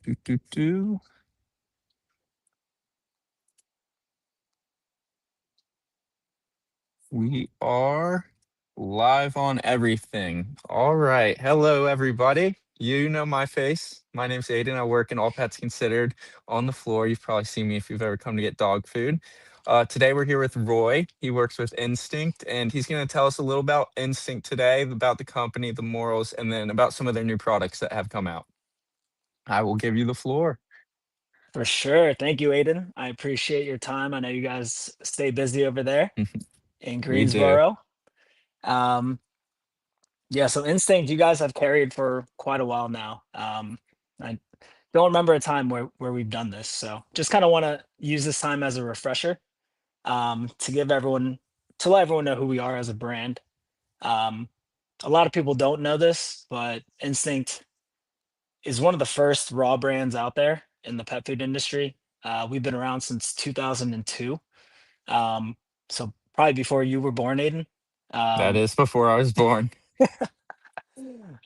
Do, do, do. We are live on everything. All right. Hello, everybody. You know my face. My name's Aiden. I work in All Pets Considered on the floor. You've probably seen me if you've ever come to get dog food. Today, we're here with Roy. He works with Instinct, and he's going to tell us a little about Instinct today, about the company, the morals, and then about some of their new products that have come out. I will give you the floor. For sure. Thank you, Aiden. I appreciate your time. I know you guys stay busy over there in We do. Greensboro. Um, yeah, so Instinct, you guys have carried for quite a while now. I don't remember a time where we've done this, so just kind of want to use this time as a refresher to give everyone to let everyone know who we are as a brand. Um, a lot of people don't know this, but Instinct is one of the first raw brands out there in the pet food industry. We've been around since 2002. Um, so probably before you were born, Aiden. That Um, is before I was born.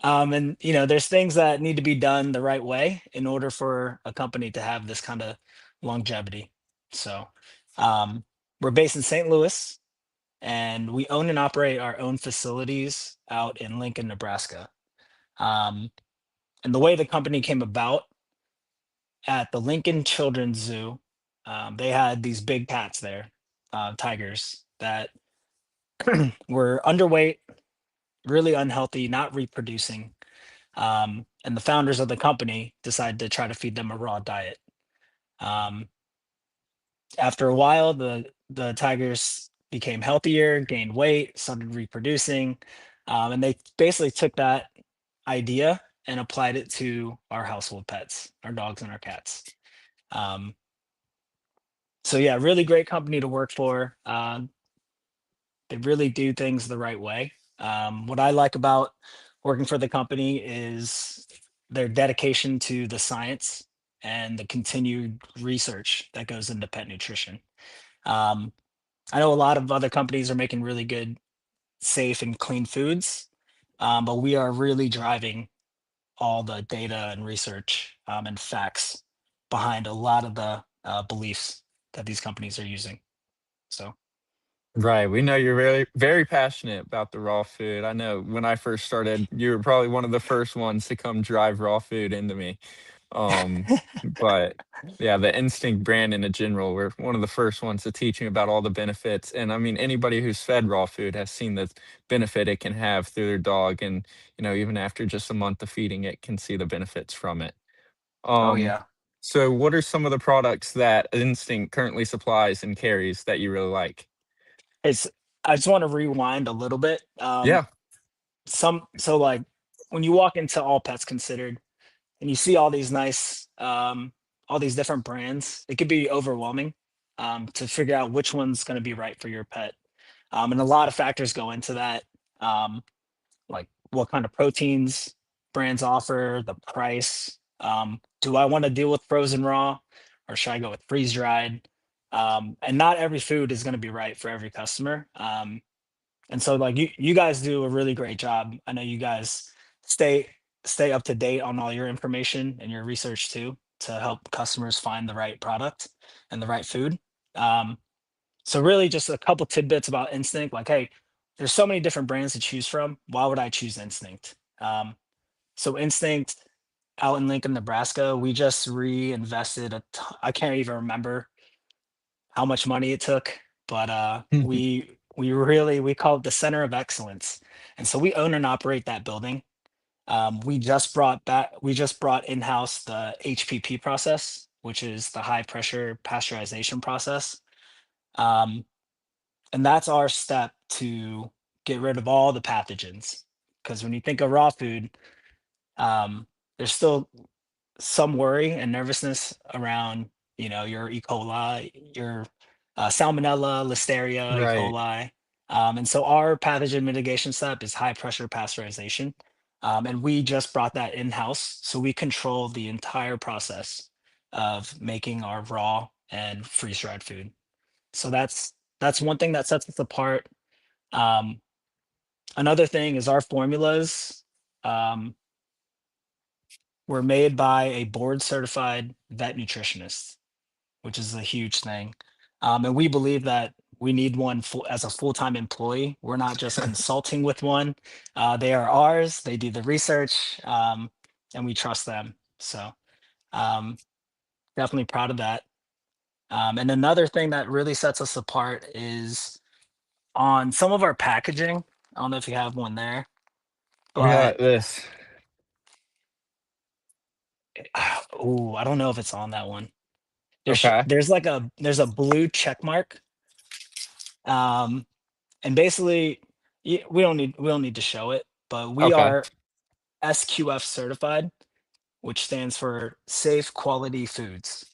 and there's things that need to be done the right way in order for a company to have this kind of longevity. So um, we're based in St. Louis, and we own and operate our own facilities out in Lincoln, Nebraska. Um, and the way the company came about at the Lincoln Children's Zoo, they had these big cats there, tigers that were underweight, really unhealthy, not reproducing. And the founders of the company decided to try to feed them a raw diet. Um, After a while, the tigers became healthier, gained weight, started reproducing, and they basically took that idea and applied it to our household pets, our dogs and our cats. Um, so yeah, really great company to work for. They really do things the right way. What I like about working for the company is their dedication to the science and the continued research that goes into pet nutrition. Um, I know a lot of other companies are making really good, safe, and clean foods, but we are really driving all the data and research and facts behind a lot of the beliefs that these companies are using. So, Right. We know you're very, very passionate about the raw food. I know when I first started, you were probably one of the first ones to come drive raw food into me. Um, but yeah, the Instinct brand in a general, we're one of the first ones to teaching about all the benefits. And I mean, anybody who's fed raw food has seen the benefit it can have through their dog. And, even after just a month of feeding it, can see the benefits from it. oh Um, yeah. so what are some of the products that Instinct currently supplies and carries that you really like? It's I just want to rewind a little bit. Yeah. Like when you walk into All Pets Considered and you see all these different brands, it could be overwhelming to figure out which one's going to be right for your pet. And a lot of factors go into that, um, like what kind of proteins brands offer, the price. Do I want to deal with frozen raw, or should I go with freeze dried? And not every food is going to be right for every customer. And so like you guys do a really great job. I know you guys stay stay up to date on all your information and your research too to help customers find the right product and the right food. Um, so really just a couple tidbits about Instinct. Like, hey, there's so many different brands to choose from. Why would I choose Instinct? So Instinct out in Lincoln, Nebraska, we just reinvested I can't even remember how much money it took, but we call it the Center of Excellence, and so we own and operate that building. We just brought in house the HPP process, which is the high pressure pasteurization process, um, and that's our step to get rid of all the pathogens. Because when you think of raw food, um, there's still some worry and nervousness around, your E. coli, your Salmonella, Listeria, E. Right. coli. And so our pathogen mitigation step is high pressure pasteurization. And we just brought that in house. So we control the entire process of making our raw and freeze dried food. So that's one thing that sets us apart. Um, Another thing is our formulas. Um, We're made by a board certified vet nutritionist, which is a huge thing. And we believe that we need one as a full-time employee. We're not just consulting with one. They are ours. They do the research, and we trust them. So um, definitely proud of that. And another thing that really sets us apart is on some of our packaging. I don't know if you have one there, We but got this. oh, I don't know if it's on that one. Okay. There's a blue check mark. Um, and basically we don't need to show it, but we Okay. are SQF certified, which stands for Safe Quality Foods.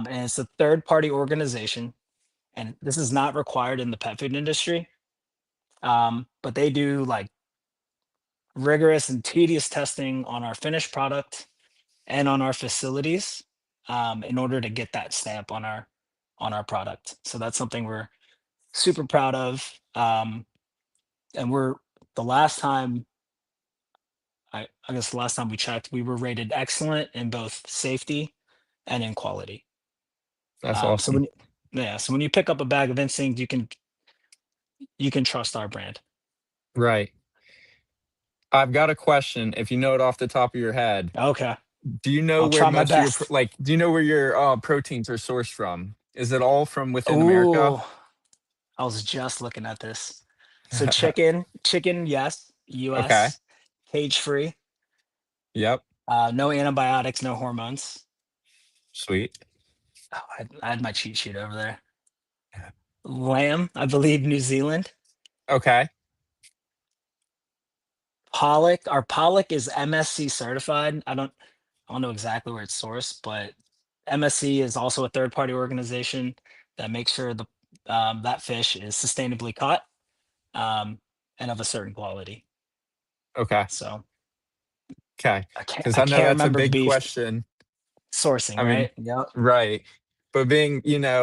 And it's a third party organization, and this is not required in the pet food industry. But they do like rigorous and tedious testing on our finished product and on our facilities, in order to get that stamp on our product. So that's something we're super proud of. And we're the last time I guess the last time we checked, we were rated excellent in both safety and in quality. That's So awesome. so when you pick up a bag of Instinct, you can trust our brand. Right. I've got a question. If you know it off the top of your head, Okay, do you know I'll where try my most of your best. do you know where your proteins are sourced from? Is it all from within America? Ooh, I was just looking at this. So chicken, yes, Okay. U.S., cage free, Yep. no antibiotics, no hormones. Sweet. Oh, I had my cheat sheet over there. Lamb, I believe New Zealand. Okay. Pollock, our Pollock is MSC certified. I don't know exactly where it's sourced, but MSC is also a third party organization that makes sure that fish is sustainably caught, um, and of a certain quality. Okay. So Okay. Because I I know can't that's a remember big beef question. sourcing, I mean, right? Yep. right. But being,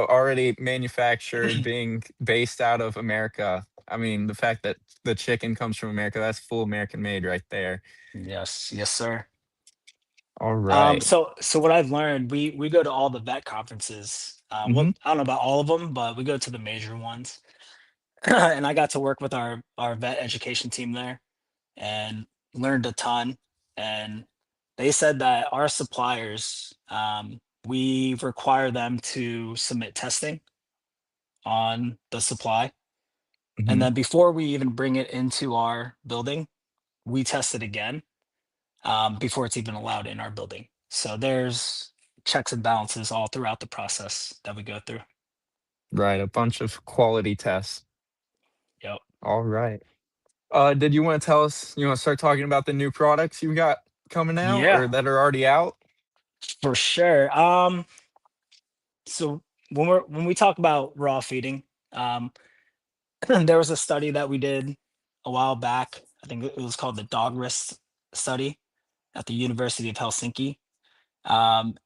already manufactured, being based out of America, I mean, the fact that the chicken comes from America, that's full American made right there. Yes, yes, sir. All right. So what I've learned, we go to all the vet conferences. Mm-hmm. I don't know about all of them, but we go to the major ones. And I got to work with our vet education team there and learned a ton. And they said that our suppliers, we require them to submit testing on the supply. And Mm-hmm. then before we even bring it into our building, we test it again, before it's even allowed in our building. So there's checks and balances all throughout the process that we go through. Right. A bunch of quality tests. Yep. All right. Did you want to tell us, you want to start talking about the new products you got coming out Yeah, or that are already out? for sure. So when we talk about raw feeding, um, there was a study that we did a while back. I think it was called the Dog Risk Study at the University of Helsinki. Um,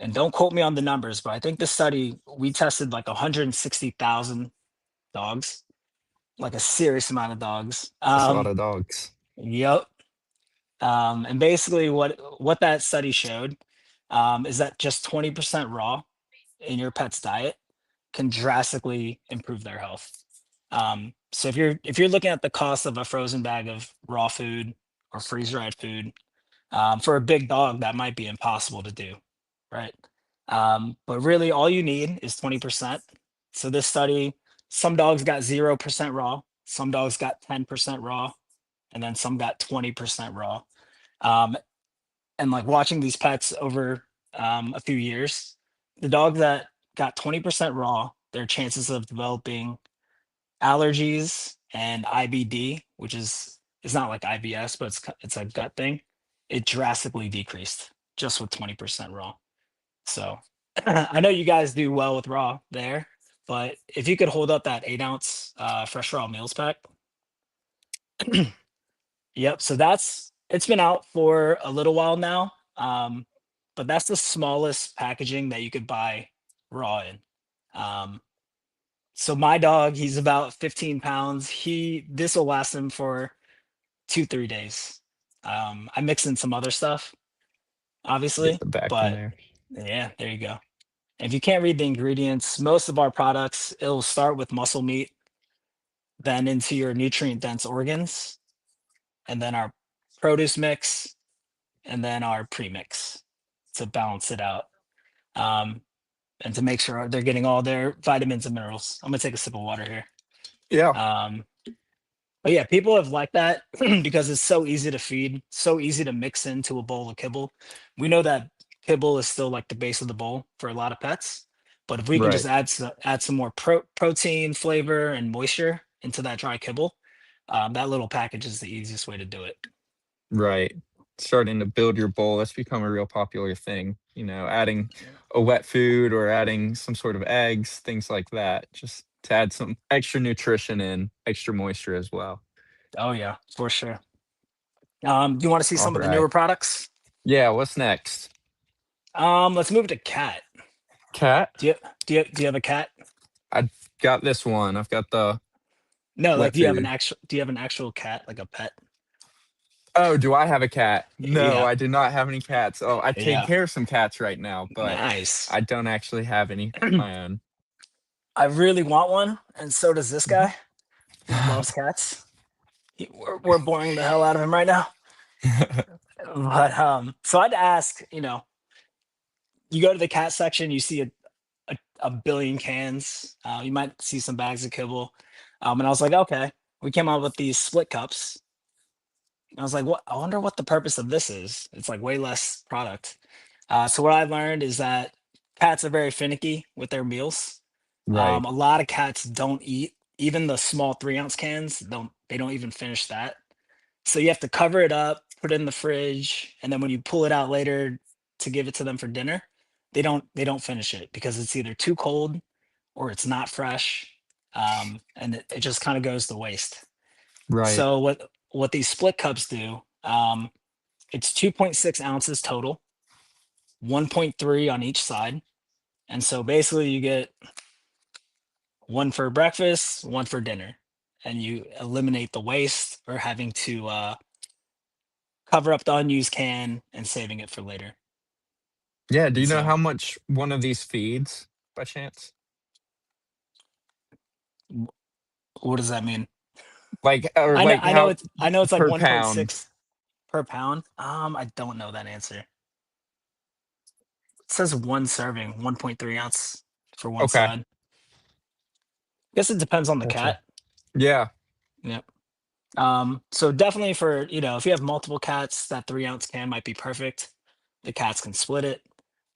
and don't quote me on the numbers, but I think the study we tested like 160,000 dogs, like a serious amount of dogs. That's a lot of dogs. Yep. And basically, what that study showed, is that just 20% raw in your pet's diet can drastically improve their health. So if you're looking at the cost of a frozen bag of raw food or freeze dried food, for a big dog, that might be impossible to do, right? But really, all you need is 20%. So this study, some dogs got 0% raw, some dogs got 10% raw, and then some got 20% raw. Um, and like watching these pets over, a few years, the dog that got 20% raw, their chances of developing allergies and IBD, which is not like IBS, but it's a gut thing. It drastically decreased just with 20% raw. So I know you guys do well with raw there, but if you could hold up that 8 ounce fresh raw meals pack, yep. So it's been out for a little while now, but that's the smallest packaging that you could buy raw in. Um, So my dog, he's about 15 pounds. This will last him for 2, 3 days. I mix in some other stuff, Get obviously, the back in but there. yeah, there you go. If you can't read the ingredients, most of our products, it'll start with muscle meat, then into your nutrient dense organs, and then our produce mix, and then our premix to balance it out. Um, and to make sure they're getting all their vitamins and minerals. I'm gonna take a sip of water here. Yeah, Um, but yeah, people have liked that because it's so easy to feed, so easy to mix into a bowl of kibble. We know that kibble is still like the base of the bowl for a lot of pets, but if we can just right, add some more protein, flavor, and moisture into that dry kibble, that little package is the easiest way to do it. right. Starting to build your bowl, that's become a real popular thing. Adding a wet food or adding some sort of eggs, things like that, just to add some extra nutrition in, extra moisture as well. Oh yeah, for sure. Do you want to see All some of the right. newer products? Yeah, what's next? Let's move to cat. Cat? Do you do you have a cat? I got this one. I've got the No, like wet food. do you have an actual cat, like a pet? Oh, do I have a cat? No, Yeah. I do not have any cats. Oh, I take Yeah. care of some cats right now, but Nice. I don't actually have any of my own. I really want one, and so does this Mhm. guy. He loves cats. We're boring the hell out of him right now. But so I'd ask, you go to the cat section, you see a billion cans. You might see some bags of kibble. And I was like, okay, we came out with these split cups. I was like, what? I wonder what the purpose of this is. It's like way less product. So what I learned is that cats are very finicky with their meals. Right, A lot of cats don't eat even the small 3 ounce cans. They don't even finish that. So you have to cover it up, put it in the fridge, and then when you pull it out later to give it to them for dinner, they don't finish it because it's either too cold or it's not fresh, and it just kind of goes to waste. right. So what these split cups do, it's 2.6 ounces total, 1.3 on each side, and so basically you get one for breakfast, one for dinner, and you eliminate the waste or having to cover up the unused can and saving it for later. Yeah, do And you know how so, much one of these feeds by chance? wh- what does that mean? Like, or like how I know it's like per pound? 1.6 per pound. I don't know that answer. It says one serving, 1.3 ounce for one Okay, side. Guess it depends on the gotcha. cat. Yeah, Yep. So definitely for, if you have multiple cats, that 3 ounce can might be perfect. The cats can split it.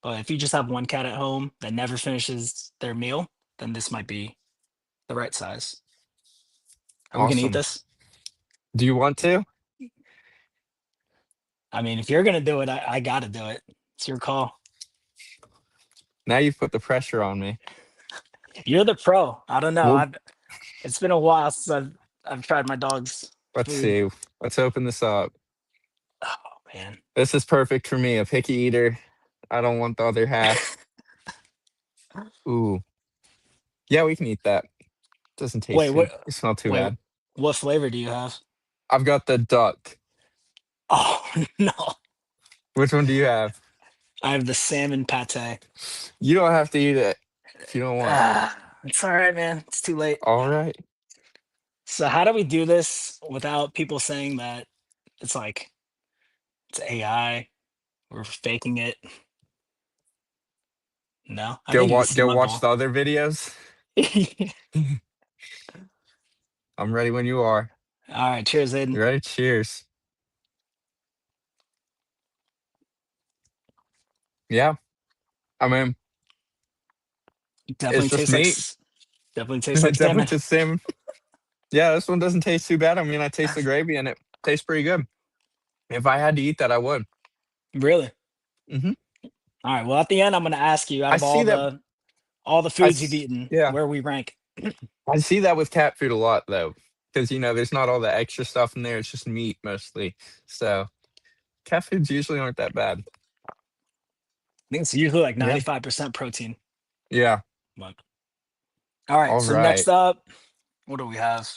But if you just have one cat at home that never finishes their meal, then this might be the right size. Are we gonna eat awesome. this? Do you want to? I mean, if you're gonna do it, I gotta do it. It's your call. Now you've put the pressure on me. You're the pro. I don't know. Well, It's been a while since I've tried my dog's let's food. see. Let's open this up. Oh man. This is perfect for me, a picky eater. I don't want the other half. Ooh. Yeah, we can eat that. Doesn't Wait, taste too what? smell too Wait, bad. what flavor do you have? I've got the duck. Oh no, Which one do you have? I have the salmon pate. You don't have to eat it if you don't want. It's all right, man. It's too late. All right. So how do we do this without people saying that it's like it's AI? We're faking it. No, I think you can see Go my watch ball. the other videos. I'm ready when you are. All right, cheers, Aiden. You ready? Cheers. Yeah. I mean, it's Definitely just tastes like meat. definitely tastes like Definitely salmon. just salmon. Yeah, this one doesn't taste too bad. I mean, I taste the gravy and it tastes pretty good. If I had to eat that, I would. Really? Hmm. All right. Well, at the end, I'm going to ask you out I of see that. all the I foods you've s- eaten, yeah, where we rank. I see that with cat food a lot though, because there's not all the extra stuff in there. It's just meat mostly. So cat foods usually aren't that bad. I think it's usually like Yeah. 95% protein. Yeah. But all right. All So next right. up, what do we have?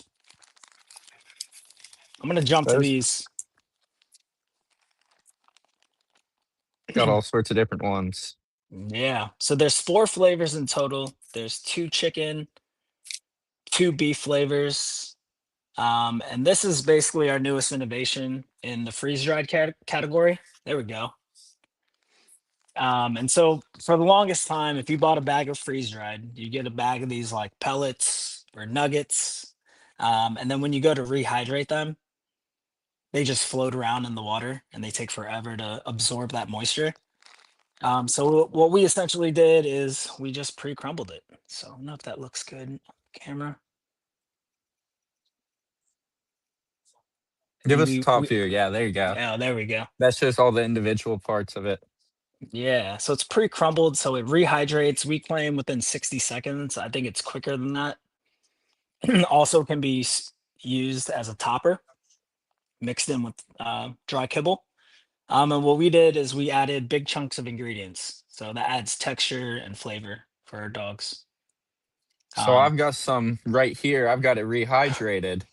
I'm going to jump to Those. these. Got all sorts of different ones. Yeah. So there's 4 flavors in total. There's 2 chicken, 2 beef flavors. And this is basically our newest innovation in the freeze-dried category. There we go. And so for the longest time, if you bought a bag of freeze-dried, you get a bag of these like pellets or nuggets. And then when you go to rehydrate them, they just float around in the water and they take forever to absorb that moisture. So what we essentially did is we just pre-crumbled it. So I don't know if that looks good on camera. Give And us a we top we view. Yeah, there you go. yeah, there we go. That's just all the individual parts of it. Yeah, so it's pre-crumbled, so it rehydrates, we claim within 60 seconds. I think it's quicker than that. Also can be used as a topper, mixed in with dry kibble. And what we did is we added big chunks of ingredients. So that adds texture and flavor for our dogs. So Um, I've got some right here. I've got it rehydrated.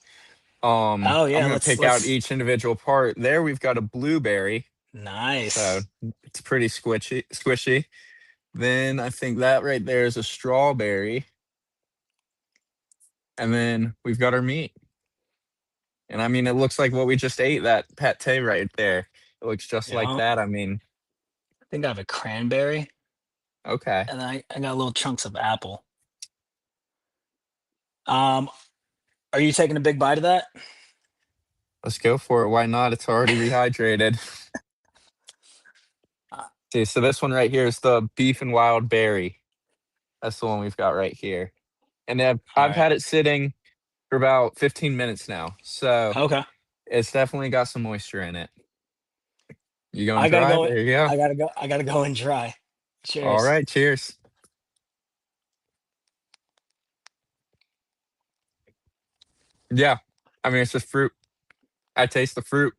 oh I'm yeah, gonna pick out let's each individual part. There we've got a blueberry. So nice. it's pretty squishy. Then I think that right there is a strawberry. And then we've got our meat. And I mean, it looks like what we just ate, that pate right there. It looks just like Yeah, that. I mean, I think I have a cranberry okay, and I got little chunks of apple. Um, are you taking a big bite of that? let's go for it. Why not? It's already rehydrated. Uh, See, so this one right here is the beef and wild berry. That's the one we've got right here. And all I've right. had it sitting for about 15 minutes now. So Okay. it's definitely got some moisture in it. You going I gotta dry? go. There you go. I gotta go and try. All Cheers. right, cheers. Yeah. I mean, it's just fruit. I taste the fruit.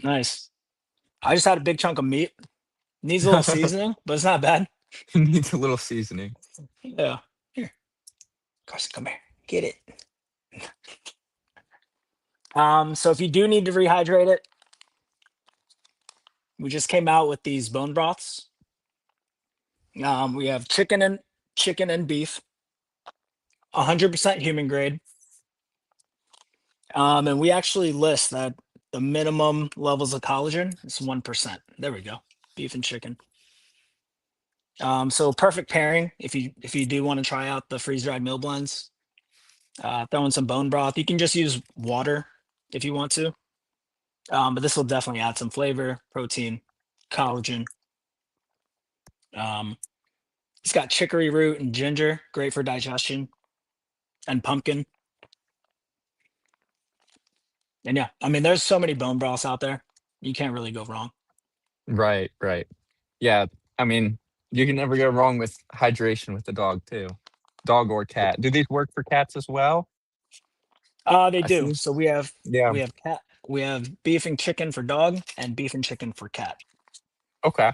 Nice. I just had a big chunk of meat. Needs a little seasoning, but it's not bad. It needs a little seasoning. Yeah. Here, Carson, come here. Get it. So if you do need to rehydrate it, we just came out with these bone broths. We have chicken and beef, 100% human grade. And we actually list that the minimum levels of collagen is 1%. There we go. Beef and chicken. So perfect pairing if you do want to try out the freeze dried meal blends. Throw in some bone broth. You can just use water if you want to, but this will definitely add some flavor, protein, collagen. Um, it's got chicory root and ginger, great for digestion, and pumpkin. And yeah, I mean, there's so many bone broths out there. You can't really go wrong. Right, right. Yeah. I mean, you can never go wrong with hydration with the dog, too. Dog or cat. Do these work for cats as well? They I do. see. So Yeah. we have beef and chicken for dog and beef and chicken for cat. Okay.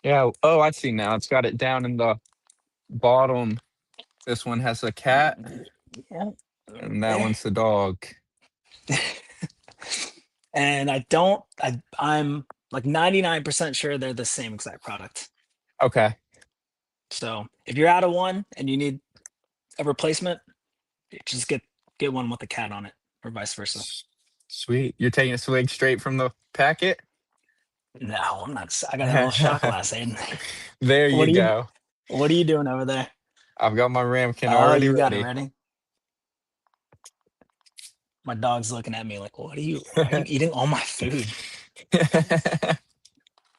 Yeah. Oh, I see now. It's got it down in the bottom. This one has a cat, Yeah, and that there. one's the dog. And I'm like 99% sure they're the same exact product. Okay. So if you're out of one and you need a replacement, just get one with a cat on it, or vice versa. S- Sweet. You're taking a swig straight from the packet? No, I'm not. I got a little shot glass, Aiden. There What you are you go. What are you doing over there? I've got my ramekin Oh, already you got it ready. ready. My dog's looking at me like, "What are you? Why are you eating all my food?"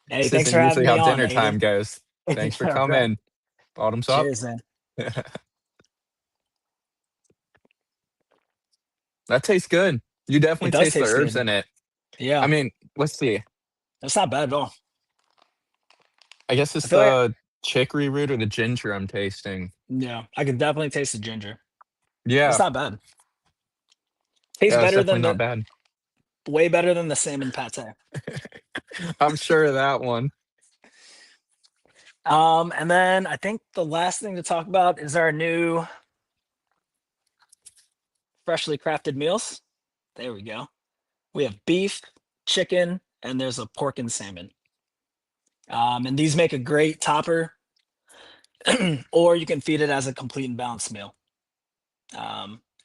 Hey, This thanks isn't for having usually me how on, dinner time Aiden. goes. Thanks for Yeah, right. coming. Bottoms up. Cheers, man. That tastes good. You It definitely does taste the taste herbs good. in it. I Yeah, mean, let's see. that's not bad at all. I guess I it's feel like the chicory root or the ginger I'm tasting. yeah, I can definitely taste the ginger. It's Yeah, not bad. Tastes that's better than definitely not the bad. way better than the salmon pate. I'm sure of that one. And then I think the last thing to talk about is our new freshly crafted meals. There we go. We have beef, chicken, and there's a pork and salmon. And these make a great topper, or you can feed it as a complete and balanced meal.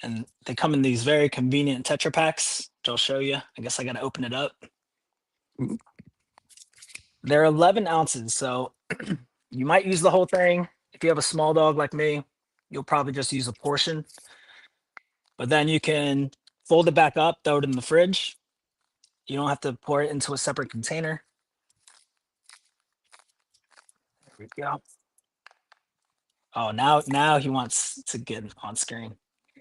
And they come in these very convenient Tetra packs, which I'll show you. I guess I got to open it up. Ooh. They're 11 ounces, so you might use the whole thing. If you have a small dog like me, you'll probably just use a portion. But then you can fold it back up, throw it in the fridge. You don't have to pour it into a separate container. There we go. Oh, now he wants to get on screen.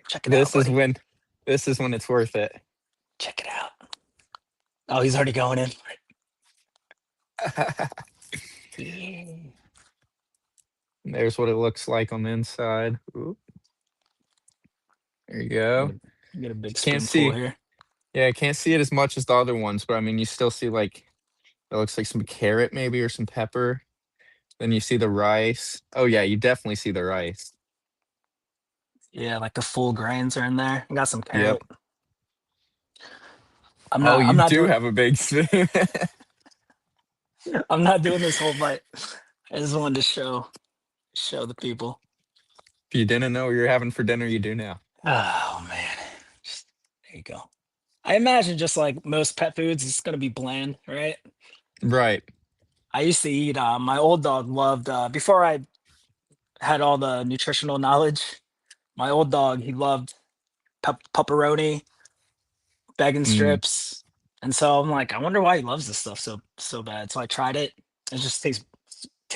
Check it out, This is buddy. when this is when it's worth it. Check it out. Oh, he's already going in. Yeah. There's what it looks like on the inside. Ooh. There you go. Get a big Can't spoonful see. here. Yeah, I can't see it as much as the other ones, but I mean, you still see like it looks like some carrot maybe or some pepper. Then you see the rice. Oh yeah, you definitely see the rice. Yeah, like the full grains are in there. I got some Yep. carrot. I'm Oh, not. I'm you not do doing. have a big spoon. If I'm not doing this whole bite. I just wanted to show the people. you didn't know what you're having for dinner, you do now. Oh man, just, there you go. I imagine just like most pet foods, it's gonna be bland, right? Right. I used to eat. My old dog loved before I had all the nutritional knowledge. My old dog, he loved pepperoni, bacon Mm. strips, and so I'm like, I wonder why he loves this stuff so bad. So I tried it. It just tastes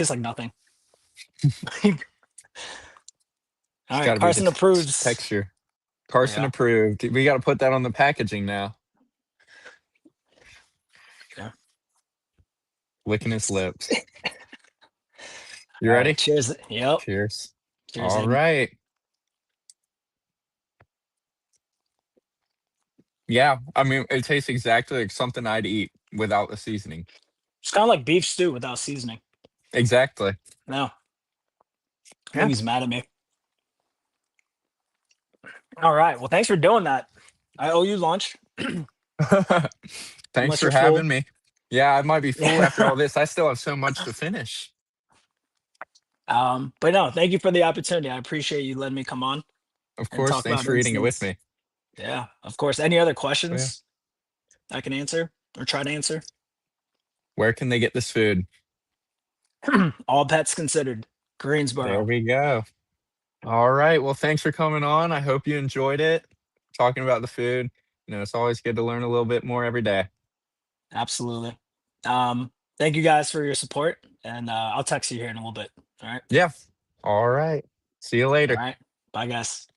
like nothing. All It's right, got to be the Carson approves. texture. Carson Yeah. approved. We got to put that on the packaging now. Yeah. Licking his lips. You All right. ready? Cheers. Yep. Cheers. Cheers, All Aiden. right. Yeah, I mean, it tastes exactly like something I'd eat without the seasoning. It's kind of like beef stew without seasoning. Exactly. No, I think Yeah. he's mad at me. All right. Well, thanks for doing that. I owe you lunch Thanks unless for you're full. having me. Yeah, I might be full after Yeah. all this. I still have so much to finish. But no, thank you for the opportunity. I appreciate you letting me come on Of and course, talk thanks about for eating it with instincts. me. Yeah, of course. Any other So yeah, questions I can answer or try to answer? where can they get this food? All pets considered. There Greensboro. we go. All right. Well, thanks for coming on. I hope you enjoyed it. Talking about the food. It's always good to learn a little bit more every day. Absolutely. Thank you guys for your support, and I'll text you here in a little bit. All right. Yeah. All right. See you All later. right. Bye, guys.